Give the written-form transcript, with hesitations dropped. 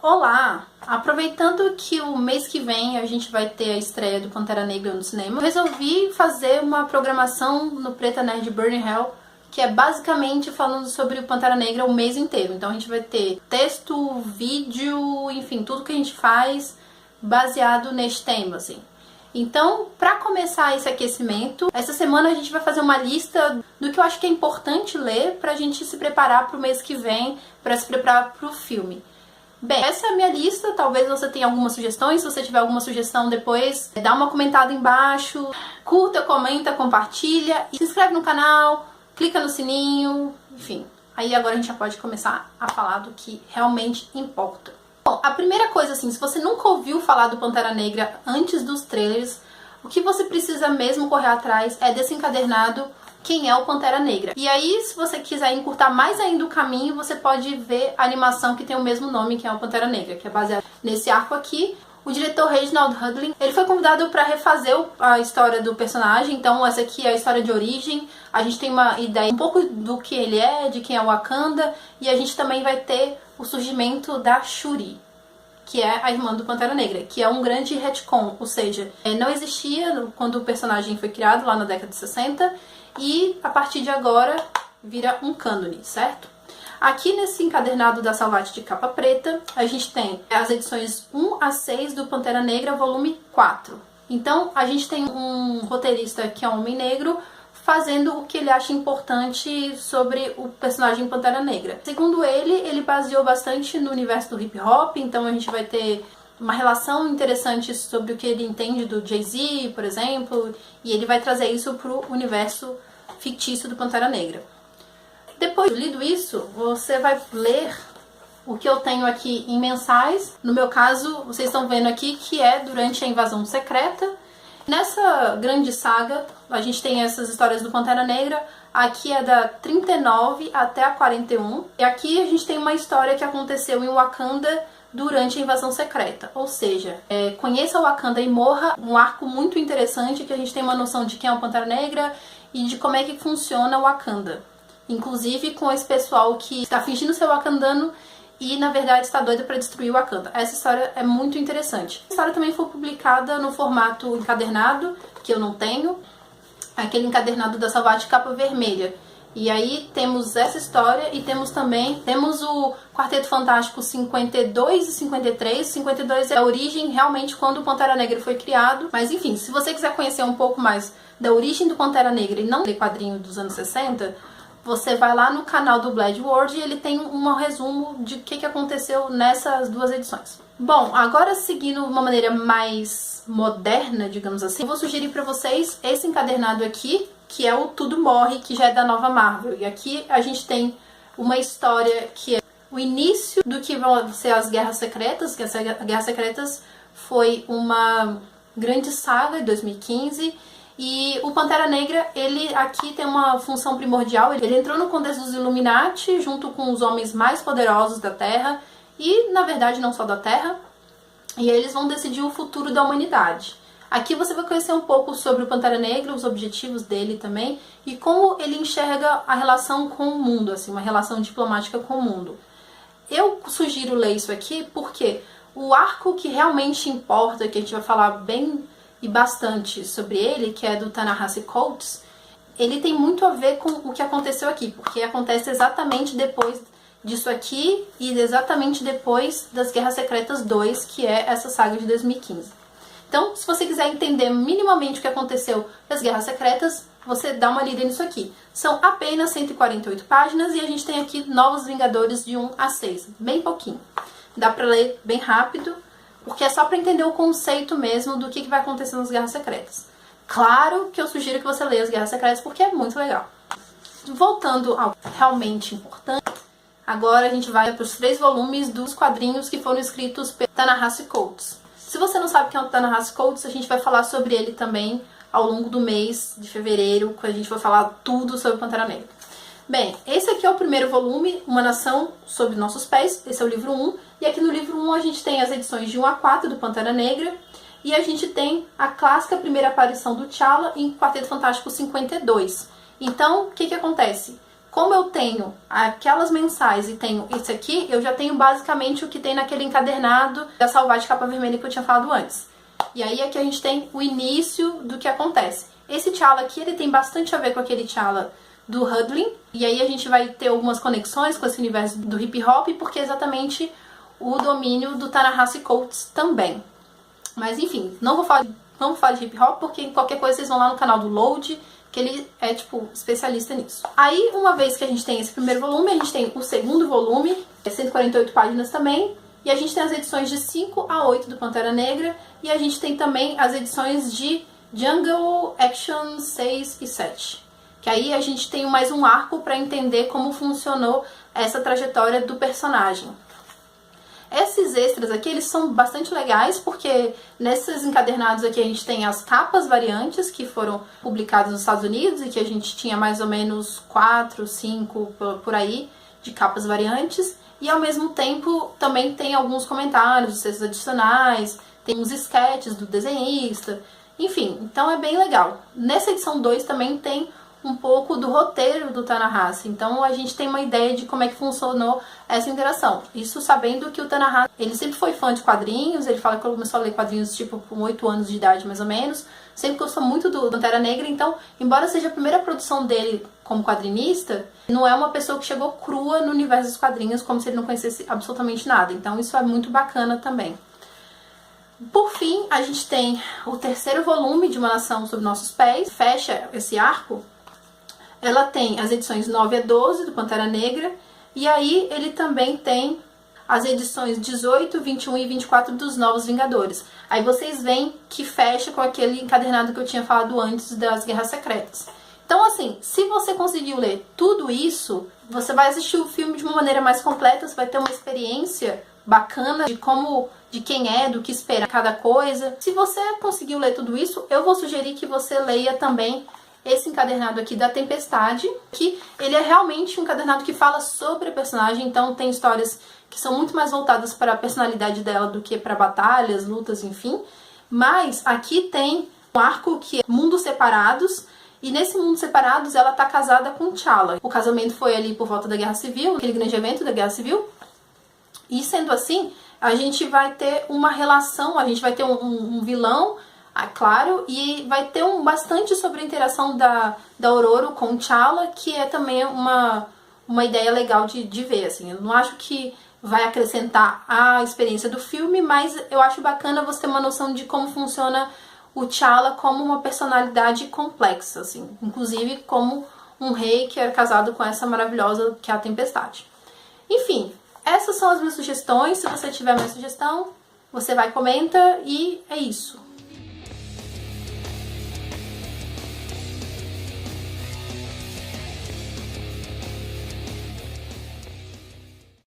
Olá! Aproveitando que o mês que vem a gente vai ter a estreia do Pantera Negra no cinema, eu resolvi fazer uma programação no Preta Nerd Burning Hell, que é basicamente falando sobre o Pantera Negra o mês inteiro. Então a gente vai ter texto, vídeo, enfim, tudo que a gente faz baseado neste tema, assim. Então, para começar esse aquecimento, essa semana a gente vai fazer uma lista do que eu acho que é importante ler pra gente se preparar pro mês que vem, para se preparar pro filme. Bem, essa é a minha lista, talvez você tenha algumas sugestões, se você tiver alguma sugestão depois, dá uma comentada embaixo, curta, comenta, compartilha, e se inscreve no canal, clica no sininho, enfim. Aí agora a gente já pode começar a falar do que realmente importa. Bom, a primeira coisa assim, se você nunca ouviu falar do Pantera Negra antes dos trailers, o que você precisa mesmo correr atrás é desse encadernado Quem é o Pantera Negra. E aí, se você quiser encurtar mais ainda o caminho, você pode ver a animação que tem o mesmo nome, que é o Pantera Negra, que é baseado nesse arco aqui. O diretor Reginald Hudlin, ele foi convidado para refazer a história do personagem, então essa aqui é a história de origem. A gente tem uma ideia um pouco do que ele é, de quem é o Wakanda, e a gente também vai ter o surgimento da Shuri, que é a irmã do Pantera Negra, que é um grande retcon, ou seja, não existia quando o personagem foi criado lá na década de 60, e a partir de agora vira um cânone, certo? Aqui nesse encadernado da Salvat de capa preta, a gente tem as edições 1 a 6 do Pantera Negra, volume 4. Então, a gente tem um roteirista que é um homem negro, fazendo o que ele acha importante sobre o personagem Pantera Negra. Segundo ele baseou bastante no universo do hip hop, então a gente vai ter uma relação interessante sobre o que ele entende do Jay-Z, por exemplo, e ele vai trazer isso pro universo fictício do Pantera Negra. Depois de lido isso, você vai ler o que eu tenho aqui em mensais. No meu caso, vocês estão vendo aqui que é durante a invasão secreta. Nessa grande saga, a gente tem essas histórias do Pantera Negra. Aqui é da 39 até a 41. E aqui a gente tem uma história que aconteceu em Wakanda durante a invasão secreta. Ou seja, conheça o Wakanda e morra, um arco muito interessante que a gente tem uma noção de quem é o Pantera Negra e de como é que funciona o Wakanda. Inclusive com esse pessoal que está fingindo ser wakandano e na verdade está doido para destruir o Wakanda. Essa história é muito interessante. A história também foi publicada no formato encadernado, que eu não tenho, aquele encadernado da Salvat de capa vermelha. E aí temos essa história e temos o Quarteto Fantástico 52 e 53. 52 é a origem realmente quando o Pantera Negra foi criado. Mas enfim, se você quiser conhecer um pouco mais da origem do Pantera Negra e não ler quadrinho dos anos 60, você vai lá no canal do Blade World e ele tem um resumo de o que aconteceu nessas duas edições. Bom, agora seguindo uma maneira mais moderna, digamos assim, eu vou sugerir para vocês esse encadernado aqui, que é o Tudo Morre, que já é da nova Marvel. E aqui a gente tem uma história que é o início do que vão ser as Guerras Secretas, que as Guerras Secretas foi uma grande saga de 2015, e o Pantera Negra, ele aqui tem uma função primordial. Ele entrou no contexto dos Illuminati junto com os homens mais poderosos da Terra e, na verdade, não só da Terra, e eles vão decidir o futuro da humanidade. Aqui você vai conhecer um pouco sobre o Pantera Negra, os objetivos dele também e como ele enxerga a relação com o mundo, assim, uma relação diplomática com o mundo. Eu sugiro ler isso aqui porque o arco que realmente importa, que a gente vai falar bem e bastante sobre ele, que é do Ta-Nehisi Coates, ele tem muito a ver com o que aconteceu aqui, porque acontece exatamente depois disso aqui e exatamente depois das Guerras Secretas 2, que é essa saga de 2015. Então, se você quiser entender minimamente o que aconteceu nas Guerras Secretas, você dá uma lida nisso aqui. São apenas 148 páginas e a gente tem aqui Novos Vingadores de 1 a 6, bem pouquinho. Dá pra ler bem rápido, porque é só para entender o conceito mesmo do que vai acontecer nas Guerras Secretas. Claro que eu sugiro que você leia as Guerras Secretas porque é muito legal. Voltando ao realmente importante, agora a gente vai para os 3 volumes dos quadrinhos que foram escritos pelo Ta-Nehisi Coates. Se você não sabe quem é o Ta-Nehisi Coates, a gente vai falar sobre ele também ao longo do mês de fevereiro, quando a gente for falar tudo sobre Pantera Negra. Bem, esse aqui é o primeiro volume, Uma Nação Sob Nossos Pés, esse é o livro 1, e aqui no livro 1 a gente tem as edições de 1 a 4 do Pantera Negra, e a gente tem a clássica primeira aparição do T'Challa em Quarteto Fantástico 52. Então, o que acontece? Como eu tenho aquelas mensais e tenho isso aqui, eu já tenho basicamente o que tem naquele encadernado da Salvage capa vermelha que eu tinha falado antes. E aí aqui a gente tem o início do que acontece. Esse T'Challa aqui, ele tem bastante a ver com aquele T'Challa do Hudlin. E aí a gente vai ter algumas conexões com esse universo do hip hop, porque é exatamente o domínio do Ta-Nehisi Coates também. Mas enfim, não vou falar de hip hop, porque qualquer coisa vocês vão lá no canal do Load, que ele é, tipo, especialista nisso. Aí, uma vez que a gente tem esse primeiro volume, a gente tem o segundo volume, é 148 páginas também, e a gente tem as edições de 5 a 8 do Pantera Negra, e a gente tem também as edições de Jungle Action 6 e 7. Que aí a gente tem mais um arco para entender como funcionou essa trajetória do personagem. Esses extras aqui, eles são bastante legais, porque nesses encadernados aqui a gente tem as capas variantes que foram publicadas nos Estados Unidos e que a gente tinha mais ou menos 4, 5 por aí de capas variantes. E ao mesmo tempo também tem alguns comentários, textos adicionais, tem uns sketches do desenhista, enfim, então é bem legal. Nessa edição 2 também tem um pouco do roteiro do Ta-Nehisi, então a gente tem uma ideia de como é que funcionou essa interação. Isso sabendo que o Ta-Nehisi, ele sempre foi fã de quadrinhos, ele fala que começou a ler quadrinhos tipo com 8 anos de idade mais ou menos, sempre gostou muito do Pantera Negra, então, embora seja a primeira produção dele como quadrinista, não é uma pessoa que chegou crua no universo dos quadrinhos, como se ele não conhecesse absolutamente nada, então isso é muito bacana também. Por fim, a gente tem o terceiro volume de Uma Nação Sob Nossos Pés, fecha esse arco. Ela tem as edições 9 a 12 do Pantera Negra, e aí ele também tem as edições 18, 21 e 24 dos Novos Vingadores. Aí vocês veem que fecha com aquele encadernado que eu tinha falado antes das Guerras Secretas. Então, assim, se você conseguiu ler tudo isso, você vai assistir o filme de uma maneira mais completa, você vai ter uma experiência bacana de quem é, do que esperar cada coisa. Se você conseguiu ler tudo isso, eu vou sugerir que você leia também esse encadernado aqui da Tempestade, que ele é realmente um encadernado que fala sobre a personagem, então tem histórias que são muito mais voltadas para a personalidade dela do que para batalhas, lutas, enfim. Mas aqui tem um arco que é Mundos Separados, e nesse Mundos Separados ela tá casada com T'Challa. O casamento foi ali por volta da Guerra Civil, aquele grande evento da Guerra Civil, e sendo assim, a gente vai ter uma relação, a gente vai ter um vilão, claro, e vai ter bastante sobre a interação da Ororo com T'Challa, que é também uma ideia legal de ver, assim. Eu não acho que vai acrescentar a experiência do filme, mas eu acho bacana você ter uma noção de como funciona o T'Challa como uma personalidade complexa, assim. Inclusive como um rei que era casado com essa maravilhosa que é a Tempestade. Enfim, essas são as minhas sugestões. Se você tiver mais sugestão, você vai, comenta, e é isso.